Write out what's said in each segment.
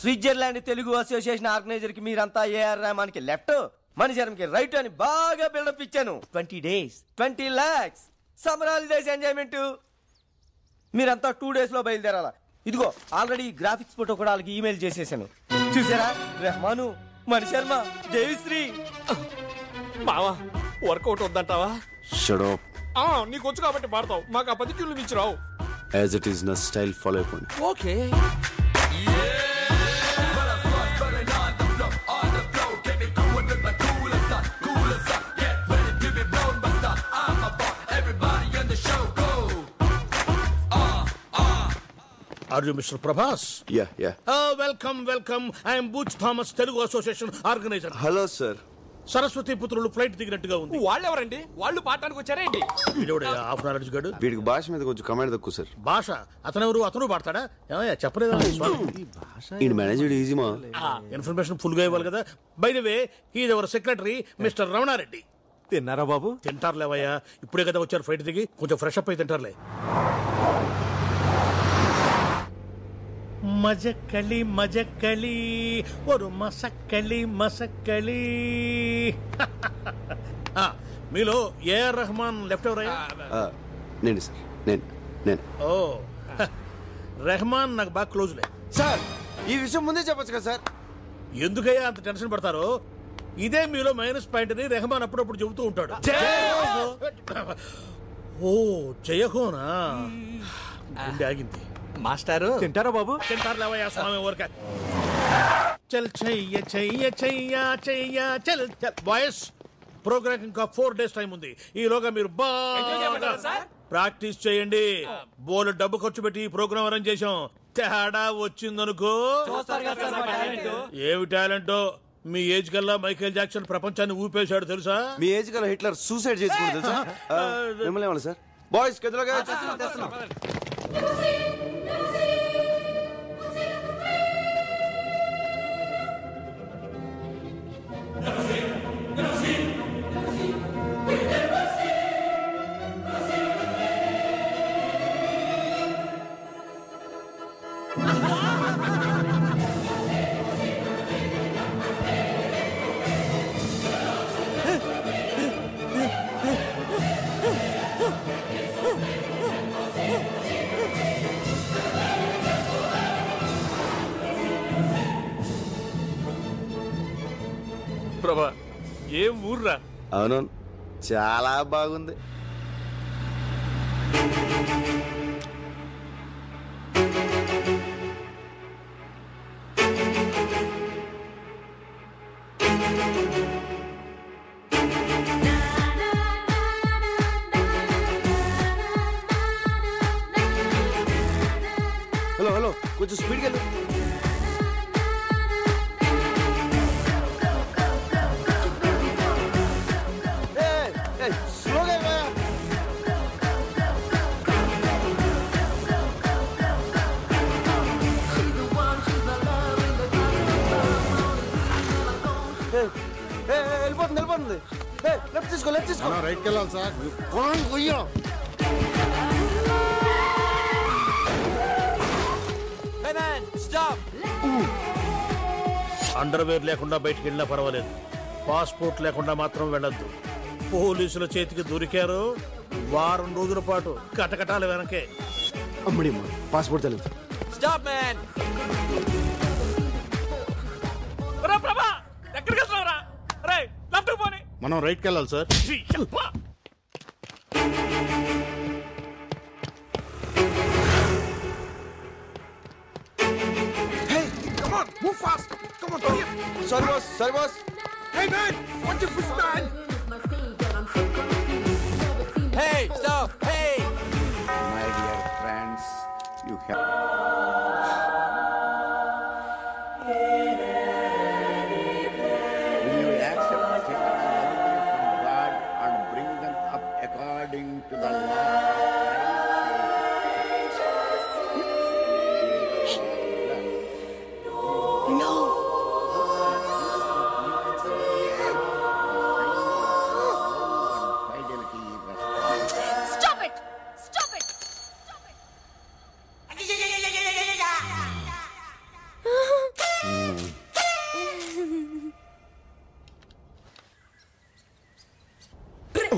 Switzerland Telugu association organizer కి మీరంతా AR Rahman కి లెఫ్ట్, మణిశరం కి రైట్ అని బాగా బిల్డప్ ఇచ్చాను. 20 days 20 lakhs summer holidays enjoyment. మీరంతా 2 days లో బయలుదేరాలా. ఇదిగో ఆల్రెడీ గ్రాఫిక్స్ ఫోటో కూడా వాళ్ళకి ఈమెయిల్ చేసేసాను. చూసారా, రెహమాను, మణిశర్మ, దేవిశ్రీ. బావా వర్కౌట్ వద్దంటావా? Shut up. నీకు వచ్చు కాబట్టి పాడతావు, మాకు ఆ 10 ట్యూన్లు ఇచ్చి రావు. యాజ్ ఇట్ ఈస్ నా స్టైల్ ఫాలో అయిపోండి. Okay. Are you Mr. Prabhas? Yeah. Welcome. I am Butch Thomas, Telugu Association organizer. Hello, sir. Saraswati పుత్రులు ఫ్లైట్ దిగినట్టుగా ఉంది. వాళ్ళెవరండి? వాళ్ళు పాడటానికి వచ్చారేంటి? హాఫ్ నాలెడ్జ్ గడు. వీడికి భాష మీద కొంచెం కమాండ్ తక్కువ సార్. భాష అతనెవరు? అతను పాడతాడా? చెప్పలేదా? ఈ మేనేజర్ ఈజీ మా ఇన్ఫర్మేషన్ ఫుల్ గా ఇవ్వాలి కదా. By the way, he is our secretary mister Ramana Reddy. తిన్నారా బాబు? తింటారులేవయ్యా, ఇప్పుడే కదా వచ్చారు ఫ్లైట్ దిగి, కొంచెం ఫ్రెష్ అప్ అయి తింటారులే. మజక్కలి ఒక మసక్కలి. మీలో ఏఆర్ రెహమాన్ లెఫ్ట్ ఎవరయ్యా? నేను సార్, నేను. ఓ రెహమాన్ నాకు బాగా క్లోజ్లే. సార్ ఈ విషయం ముందే చెప్పొచ్చు కదా సార్. ఎందుకయ్యా అంత టెన్షన్ పడతారో? ఇదే మీలో మైనస్ పాయింట్ అని రెహమాన్ అప్పుడప్పుడు చెబుతూ ఉంటాడు. ఓ జయహోనా, గుండె ఆగింది. మాస్టారు తింటారా బాబు? తింటారులేవయ్యా స్వామి ఊరిక. చల్ చెయ్య చల్ బాయ్స్, ప్రోగ్రామ్ ఇంకా 4 days టైం ఉంది. ఈలోగా మీరు బాగా ప్రాక్టీస్ చేయండి. బోలు డబ్బు ఖర్చు పెట్టి ఈ ప్రోగ్రామ్ అరేంజ్ చేశాం. తేడా వచ్చిందనుకో. ఏమి టాలెంటో. మీ ఏజ్ కల్లా మైకేల్ జాక్సన్ ప్రపంచాన్ని ఊపేశాడు తెలుసా? మీ ఏజ్ కల్లా హిట్లర్ సూసైడ్ చేసుకున్నాడు తెలుసా? మిమ్మల్ని ఏమన్నా సార్? బాయ్స్ గదిలోగా ప్రభా, ఏం ఊర్రా? అవును, చాలా బాగుంది. హలో కొంచెం స్పీడ్గా వెళ్ళు. వెళ్ళిపోతుంది. లెఫ్ట్ తీసుకో. రైట్కి వెళ్ళాలి సార్. అండర్వేర్ లేకుండా బయటికి వెళ్ళినా పర్వాలేదు, పాస్పోర్ట్ లేకుండా మాత్రం వెళ్ళొద్దు. పోలీసుల చేతికి దొరికారు, వారం రోజుల పాటు కటకటాల వెనకే. అమ్మడి పాస్పోర్ట్ తెలియదు. Stop man. ప్రభా, ఎక్కడికి వెళ్తున్నావురా? రేయ్, లెఫ్ట్ పోనీ. మనం రైట్కి వెళ్ళాలి sir. Move fast. Come on. Sorry boss. Hey man, watch your foot man. Hey, stop. Hey. My dear friends, you have will you accept technology from God and bring them up according to the law? Stop it! Hey!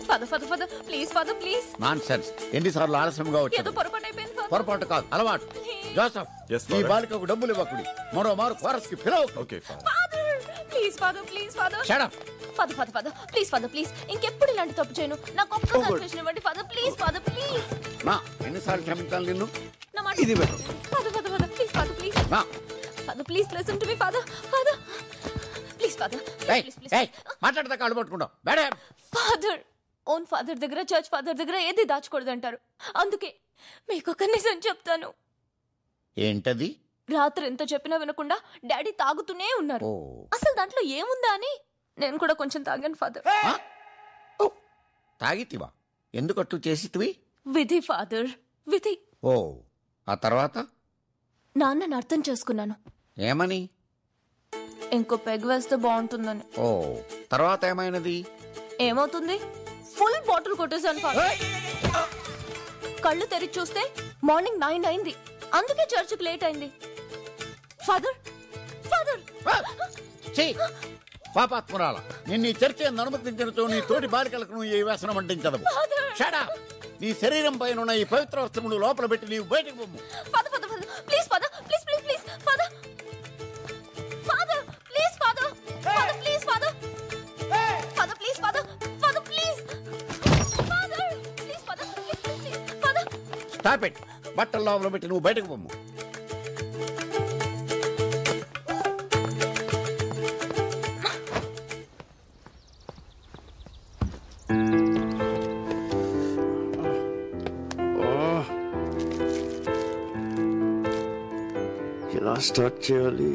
Father please father please. Nonsense. ఎన్నిసార్లు ఆలస్యంగా ఏదో వచ్చాడు? పొరపాటు అయిపోయింది father. పొరపాటు కాదు, అలవాటు. Joseph, Yes, ఈ father. బాలికకు డబ్బులు ఇవ్వకుడి. మరోమారు కోరస్ కి పిలవ. Okay, father. Father please father. Shut up. Father please ఇంకెప్పుడు ఇలాంటి తప్పు చేయను. నాకు ఒక్క కన్ఫెషన్ ఇవ్వండి ఫాదర్ ప్లీజ్. నా ఎన్నిసార్లు క్షమించాలి నిన్ను? నా మాట ఇది ఫాదర్ ప్లీజ్ నా father please listen to me father please father మాట్లాడతా కాళ్ళు పట్టుకుంటావు. బేడే. ఫాదర్ ఓన్ ఫాదర్ దగ్గర చర్చ్ ఫాదర్ దగ్గర ఏది దాచకూడదు అంటారు. అందుకే మీకు ఒక నిజం చెప్తాను. ఏంటది? రాత్రి ఎంత చెప్పినా వినకుండా డాడీ తాగుతూనే ఉన్నారు. ఓ. అసలు దాంట్లో ఏముందా అని నేను కూడా కొంచెం తాగాను ఫాదర్. తాగితివా? ఎందుకట్టు చేసితివి? విధి ఫాదర్ విధి. ఓ, ఆ తర్వాత? నాన్నని అర్థం చేసుకున్నాను. ఏమని? ఇంకో పెగ్ వేస్తే బాగుంటుందని. ఓ, తర్వాత ఏమైనది? ఏమవుతుంది? ఫుల్ బాటిల్ కొట్టేశాను ఫాదర్. కళ్ళు తెరిచి చూస్తే మార్నింగ్ 9 అయింది. అందుకే చర్చికి లేట్ అయింది. ఫాదర్ పాపాత్మురాల, నిన్ను ఈ చర్చ అనుమతించడంతో నీ తోటి బాలికలకు నువ్వు ఈ వ్యసనం అంటించదు. షడా, నీ శరీరం పైన ఉన్న ఈ పవిత్ర వస్త్రములు లోపల పెట్టి నీవు బయటకు పొమ్ము. Please father father please father please father please father. Stop it. బట్టల లోపల పెట్టి నువ్వు బయటకు పొమ్ము. ఎలా స్టార్ట్ చేయాలి?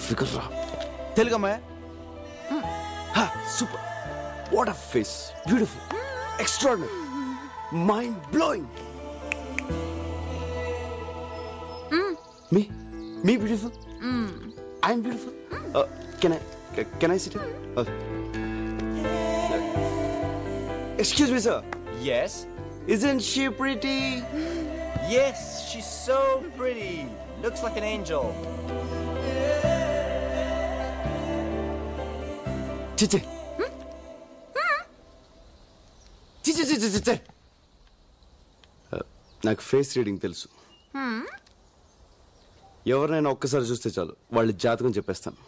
ఫిగర్ రా. తెలుగమ్మాయ. Super. What a face. Beautiful. Extraordinary. Mind blowing. Me beautiful? I'm beautiful? Can I sit here? Excuse me, sir. Yes? Isn't she pretty? Yes, she's so pretty. Looks like an angel. Chiche. Chiche. నాకు face reading తెలుసు. ఎవరినైనా ఒక్కసారి చూస్తే చాలు వాళ్ళ జాతకం చెప్పేస్తాను.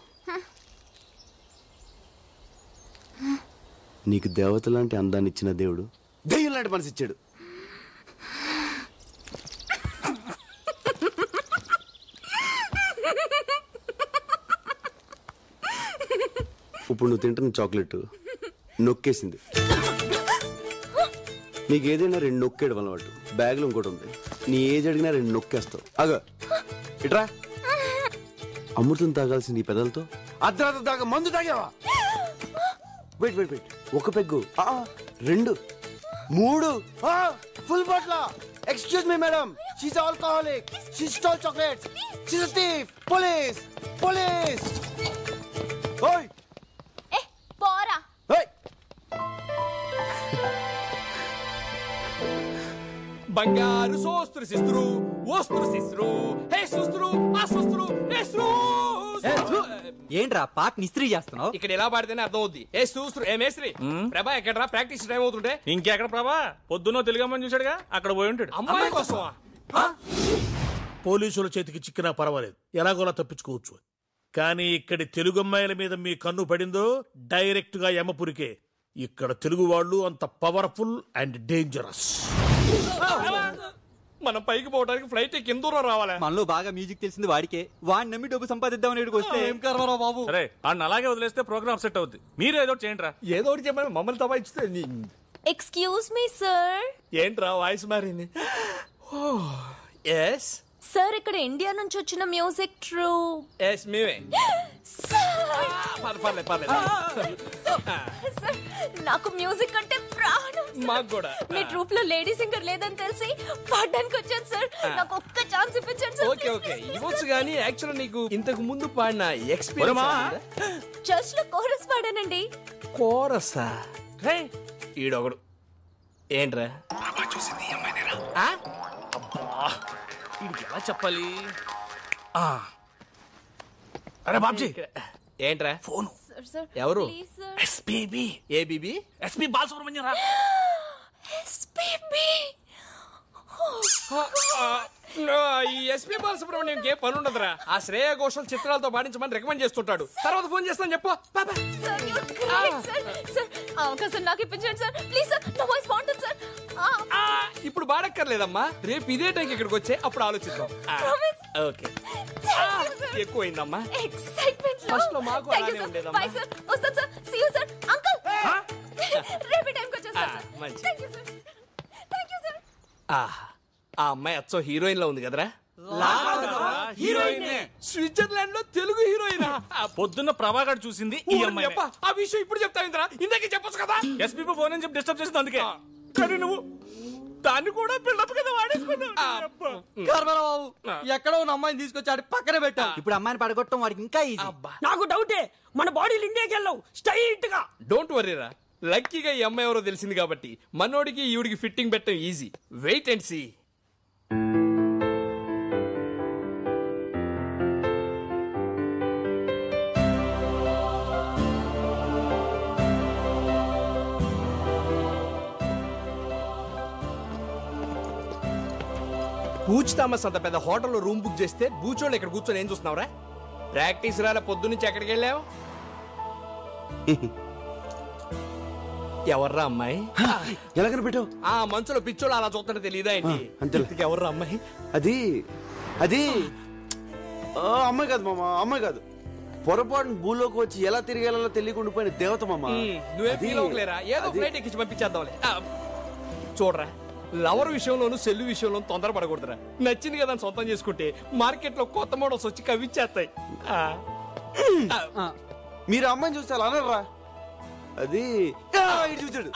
నీకు దేవత లాంటి అందాన్ని ఇచ్చిన దేవుడు దెయ్యం లాంటి మనసు ఇచ్చాడు. ఇప్పుడు నువ్వు తింటున్న చాక్లెట్ నొక్కేసింది. నీకు ఏదైనా 2 నొక్కేయడం అలవాటు. బ్యాగ్లో ఇంకోటి ఉంది. నీ ఏజ్ అడిగినా 2 నొక్కేస్తావు. అగా ఇట్రా. అమృతం తాగాల్సింది ఈ పెదలతో అర్ధరాత్రి దాకా మందు తాగావా? వెయిట్. ఒక peg, 2, 3, full bottle. Excuse me madam, she's alcoholic. She stall chocolates. She's a thief. Police. ఓయ్ పోరా. ఓయ్. బంగారు సోస్త్రు సిస్త్రు ఓస్త్రు సిస్త్రు హే సుస్త్రు ఆ సుస్త్రు హే ఏంట్రా పాటని ఇస్త్రీ చేస్తున్నావు? ఇక్కడ ఎలా పాడితేనే అర్థం అవుద్ది. ఏ సూస్త్రు ఏ మేస్త్రి. ప్రభా ఎక్కడరా? ప్రాక్టీస్ టైం అవుతుంటే. ఇంకెక్కడ ప్రభా? పొద్దున్నో తెలుగమ్మని చూశాడుగా, అక్కడ పోయి ఉంటాడు. అమ్మాయి కోసమా? పోలీసుల చేతికి చిక్కినా పర్వాలేదు, ఎలాగోలా తప్పించుకోవచ్చు. కానీ ఇక్కడి తెలుగు అమ్మాయిల మీద మీ కన్ను పడిందో డైరెక్ట్ గా యమపురికే. ఇక్కడ తెలుగు వాళ్ళు అంత పవర్ఫుల్ అండ్ డేంజరస్. మనం పైకి పోవడానికి ఫ్లైట్ కింద రావాలా? మనలో బాగా మ్యూజిక్ తెలిసింది వాడికే. వాడిని నమ్మి డబ్బు సంపాదిద్దామని వస్తే ఏం కర్మరా బాబు. అరే అన్న అలాగే వదిలేస్తే ప్రోగ్రామ్ సెట్ అవుద్ది. మీరు ఏదో చేయండి రా. ఏదో ఒకటి చెప్పండి, మమ్మల్ని తబాయిస్తే. Excuse me sir. ఏంట్రా వాయిస్ మారింది? ఎస్ సార్, ఇక్కడ ఇండియా నుంచి వచ్చిన మ్యూజిక్ ట్రూప్. ఎస్ మేమే. సార్ సార్, నాకు మ్యూజిక్ అంటే ప్రాణం. మాకు కూడా. మీ ట్రూప్ లో లేడీ సింగర్ లేదని తెలిసి పాడడానికి వచ్చాను సార్. నాకు ఒక్క ఛాన్స్ ఇప్పించండి సార్. ఓకే ఓకే ఇవ్వచ్చు కానీ యాక్చువల్ నీకు ఇంతకు ముందు పాడిన ఎక్స్పీరియన్స్ చర్చ్ లో కోరస్ పాడానండి. కోరసా రే ఈడొకడు ఏంట్రా ఆ? అబ్బా వీడికి ఎలా చెప్పాలి అరే బాబ్జీ ఏంట్రా ఫోన్ సార్ సార్ ఎవరు? Please sir. ఎస్పీబీ ఏ బీబీ ఎస్పీ బాలసుబ్రహ్మణ్యం రా. ఎస్పీబీ. ఈ ఎస్పీ బాలసుబ్రహ్మణ్యం ఏ పని ఉండదురా. ఆ శ్రేయ ఘోషల్ చిత్రాలతో పాడించమని రికమెండ్ చేస్తుంటాడు. తర్వాత ఫోన్ చేస్తాను చెప్పు. Sir you're great, sir. Sir, అవకాశం నాకు ఇప్పించండి సార్. ప్లీజ్ సార్, నా వాయిస్ బాగుంటుంది సార్. ఇప్పుడు బాడక్కర్లేదమ్మా, రేపు ఇదే టైంకి ఇక్కడికి వచ్చే అప్పుడు ఆలోచిద్దాం. Promise. Okay Thank you, sir. ఎక్కువైందమ్మా. Excitement లో. First లో మాకు Thank you, అలానే sir. ఉండేదమ్మా. Bye, sir. వస్తాను sir. See you, sir. Uncle. రేపు ఈ టైంకి వచ్చేస్తాను సార్. మంచి. Thank you, sir. Thank you, sir. ఆ అమ్మాయి అచ్చో హీరోయిన్ లో ఉంది కదరా. హీరోయిన్ స్విట్జర్లాండ్ లో తెలుగు హీరోయిన్. పొద్దున్న ప్రభాకర్ చూసింది ఈ అమ్మాయి. ఆ విషయం ఇప్పుడు చెప్తావిందిరా, ఇందాకే చెప్పొచ్చు కదా. ఎస్పీబీ ఫోన్ అని చెప్పి డిస్టర్బ్ చేసింది అందుకే. కానీ నువ్వు దాన్ని కూడా బిల్డప్ కదా వాడేసుకున్నావు. బాబు ఎక్కడో ఉన్న అమ్మాయిని తీసుకొచ్చి పక్కన పెట్టా. ఇప్పుడు అమ్మాయిని పడగొట్టడం వాడికి ఇంకా ఈజీ. నాకు డౌటే, మన బాడీలు ఇండియాకి వెళ్ళవు స్ట్రైట్ గా. డోంట్ వరీరా, లక్కీగా ఈ అమ్మాయి ఎవరో తెలిసింది కాబట్టి మనోడికి ఈవిడికి ఫిట్టింగ్ పెట్టడం ఈజీ. Wait and see. పూచ్ థామస్ అంత పెద్ద హోటల్లో రూమ్ బుక్ చేస్తే బూచోళ్ళు ఇక్కడ కూర్చొని ఏం చూస్తున్నావురా? ప్రాక్టీస్ రాలే పొద్దు నుంచి ఎక్కడికి వెళ్ళావు? ఎవర్రా అమ్మాయి? ఎలా కనిపెట్టావు? ఆ మంచులో పిచ్చోళ్ళు అలా చూస్తుంటే తెలియదా ఏంటి? అంతేలే. ఎవర్రా అమ్మాయి? అది అది అమ్మాయి కాదు మామ, అమ్మాయి కాదు. పొరపాటు భూలోకి వచ్చి ఎలా తిరిగేలా తెలియకుండా పోయిన దేవత మామ. నువ్వే ఫీల్ అవ్వలేరా? ఏదో ఫ్లైట్ ఎక్కించి పంపించేద్దాంలే. చూడరా, లవర్ విషయంలోను సెల్లు విషయంలోను తొందరపడకూడదురా. నచ్చింది కదా సొంతం చేసుకుంటే మార్కెట్ లో కొత్త మోడల్స్ వచ్చి కవిచ్చేస్తాయి. మీరు అమ్మాయిని చూస్తే అలా అనరా? అది చూసాడు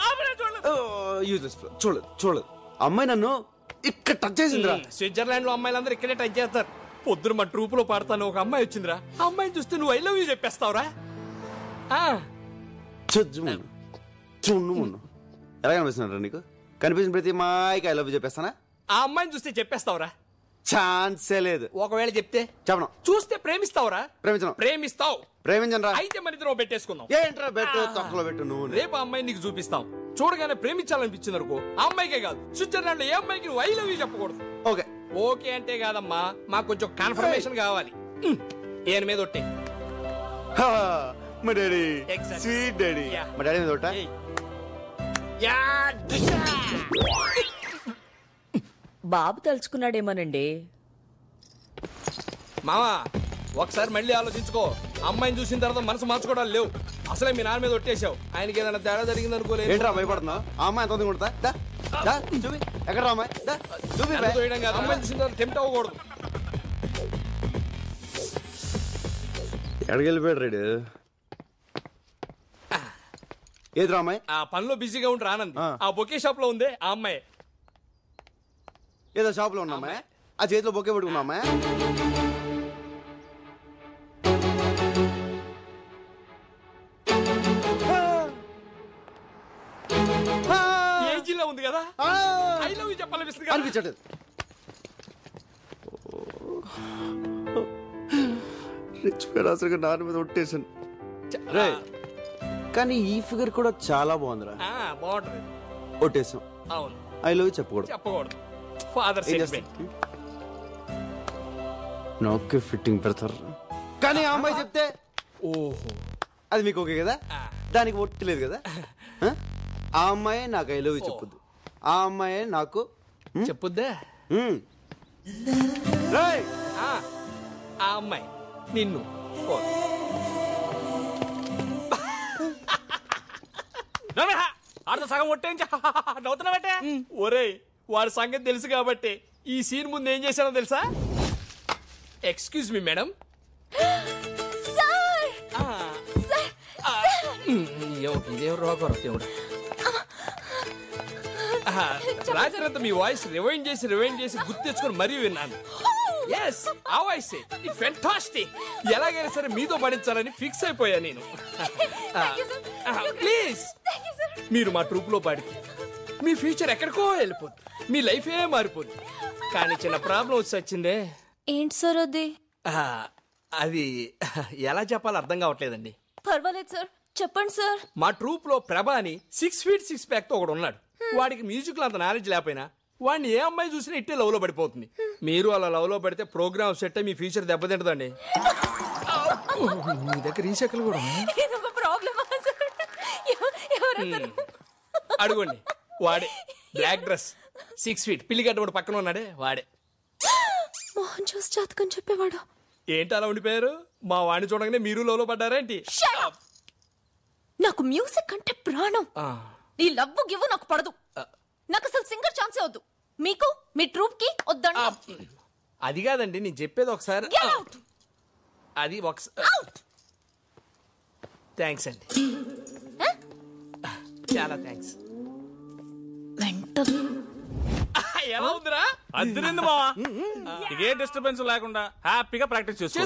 చూడలేదు చూడలేదు. అమ్మాయి నన్ను ఇక్కడ టచ్ చేసిందిరా. స్విట్జర్లాండ్ లో అమ్మాయిలందరూ ఇక్కడే టచ్ చేస్తారు. పొద్దున మా ట్రూప్ లో పాడతాను ఒక అమ్మాయి వచ్చిందిరా. ఆ అమ్మాయిని చూస్తే నువ్వు ఐ లవ్ యూ చెప్పేస్తావురా. చూడు మొన్న ఎలా కనిపిస్తున్నారా నీకు? కనిపించిన ప్రతి మాయకి ఐ లవ్ యూ చెప్పేస్తానా? ఆ అమ్మాయిని చూస్తే చెప్పేస్తావురా? ఛాన్సే లేదు. ఒకవేళ చెప్తే చెప్పను. చూస్తే ప్రేమిస్తావురా? ప్రేమించను. ప్రేమిస్తావు. ప్రేమించను. అయితే మన ఇద్దరం పెట్టేసుకుందాం. ఏంట్రా బెట్టు తొక్కలో పెట్టు నువ్వు. రేపు ఆ అమ్మాయి నీకు చూపిస్తాం. చూడగానే ప్రేమించాలనిపించింది అనుకో, ఆ అమ్మాయికే కాదు స్విట్జర్లాండ్ లో ఏ అమ్మాయికి నువ్వు ఐ లవ్ యూ చెప్పకూడదు. ఓకే ఓకే అంటే కాదమ్మా, మాకు కొంచెం కన్ఫర్మేషన్ కావాలి. ఏన్ మీద ఒట్టే. మా daddy Exactly. Sweet daddy. Yeah. మా డాడీ మీద ఒకటా? ఏయ్. బాబు తలుచుకున్నాడేమోనండి. మామా ఒకసారి మళ్ళీ ఆలోచించుకో. అమ్మాయిని చూసిన తర్వాత మనసు మార్చుకోవడాలు లేవు. అసలే మీ నాన్న మీద ఒట్టేశావు. ఆయనకి ఏదైనా తేడా జరిగింది అనుకోలేదు. ఏంట్రా భయపడుతున్నావు? ఆ అమ్మాయి ఎంత కొడతా చూపి. ఎక్కడ అమ్మాయి చూపి. అమ్మాయిని చూసిన తర్వాత టెంప్ట్ అవ్వకూడదు. ఎక్కడికి వెళ్ళిపోయాడు రేడు? ఏదిరా అమ్మాయి? ఆ పనిలో బిజీగా ఉంటే ఆనంద్ ఆ బొకే షాప్ లో ఉంది ఆ అమ్మాయి. ఏదో షాప్ లో ఉన్నా అమ్మాయి? ఆ చేతిలో బొకే పెట్టుకున్నా అమ్మాయి? ఏజీలో ఉంది కదా, ఐ లవ్ యూ చెప్పాలనిపిస్తుంది కదా. అనిపించట్లేదు. అసలు నాన్న మీద ఒట్టేసాను. కానీ ఈ ఫిగర్ కూడా చాలా బాగుందిరా. బాగుంటది. ఒట్టేసాం. అవును, ఐ లవ్ యూ చెప్పకూడదు. చెప్పకూడదు. ఫాదర్ నాకే ఫిట్టింగ్ పెడతారు. కానీ ఆ అమ్మాయి చెప్తే ఓహో అది మీకు ఓకే కదా? దానికి ఒట్టలేదు కదా? ఆ అమ్మాయి నాకు ఐ లవ్ యూ చెప్పొద్దు. ఆ అమ్మాయి నాకు చెప్పుద్దా? ఆ అమ్మాయి నిన్ను సగం ఒట్టేంచి నవ్వుతున్నావటే. ఒరేయ్, వాడి సంగతి తెలుసు కాబట్టి ఈ సీన్ ముందు ఏం చేశానో తెలుసా? ఎక్స్క్యూజ్ మీ మేడం, ఇదేం రోగం దేవుడు. రాత్రి అంతా మీ వాయిస్ రివైండ్ చేసి గుర్తు తెచ్చుకొని మరీ విన్నాను. ఎస్ ఆ వాయిస్ ఇట్ ఫెంటాస్టిక్. ఎలాగైనా సరే మీతో పడించాలని ఫిక్స్ అయిపోయా నేను. ప్లీజ్ మీరు మా ట్రూప్ లో పాడితే మీ ఫ్యూచర్ ఎక్కడికో వెళ్ళిపోద్ది, మీ లైఫే మారిపోద్ది. కానీ చిన్న ప్రాబ్లం వచ్చి వచ్చిందే. ఏంటి సార్ అది? అది ఎలా చెప్పాలో అర్థం కావట్లేదండి. పర్వాలేదు సార్, చెప్పండి సార్. మా ట్రూప్ లో ప్రభా అని 6 feet 6 pack తో ఒకడు ఉన్నాడు. వాడికి మ్యూజిక్ లో అంత నాలెడ్జ్ లేకపోయినా వాడిని ఏ అమ్మాయి చూసినా ఇట్టే లవ్ లో పడిపోతుంది. మీరు అలా లవ్ లో పడితే ప్రోగ్రామ్ సెట్ అయ్యి మీ ఫ్యూచర్ దెబ్బతింటదండి. మీ దగ్గర ఈ చెక్కలు కూడా అడుగుండి. వాడే బ్లాక్ డ్రెస్ 6 feet పిల్లిగడ్డ వాడు పక్కన ఉన్నాడే వాడే. మోహన్ చూసి జాతకం చెప్పేవాడు. ఏంటి అలా ఉండిపోయారు? మా వాడిని చూడగానే మీరు లవ్ లో పడ్డారేంటి? నాకు మ్యూజిక్ అంటే ప్రాణం. ఈ లవ్వు గివ్వు నాకు పడదు. నాకు అసలు సింగర్ ఛాన్సే వద్దు. మీకు మీ ట్రూప్ కి వద్దండి. అది కాదండి నేను చెప్పేది ఒకసారి. అది థ్యాంక్స్ అండి, చాలా థ్యాంక్స్. ఎలా ఉందిరా? అద్దరింది బావా. ఇదే డిస్టర్బెన్స్ లేకుండా హ్యాపీగా ప్రాక్టీస్ చేసుకుందాం.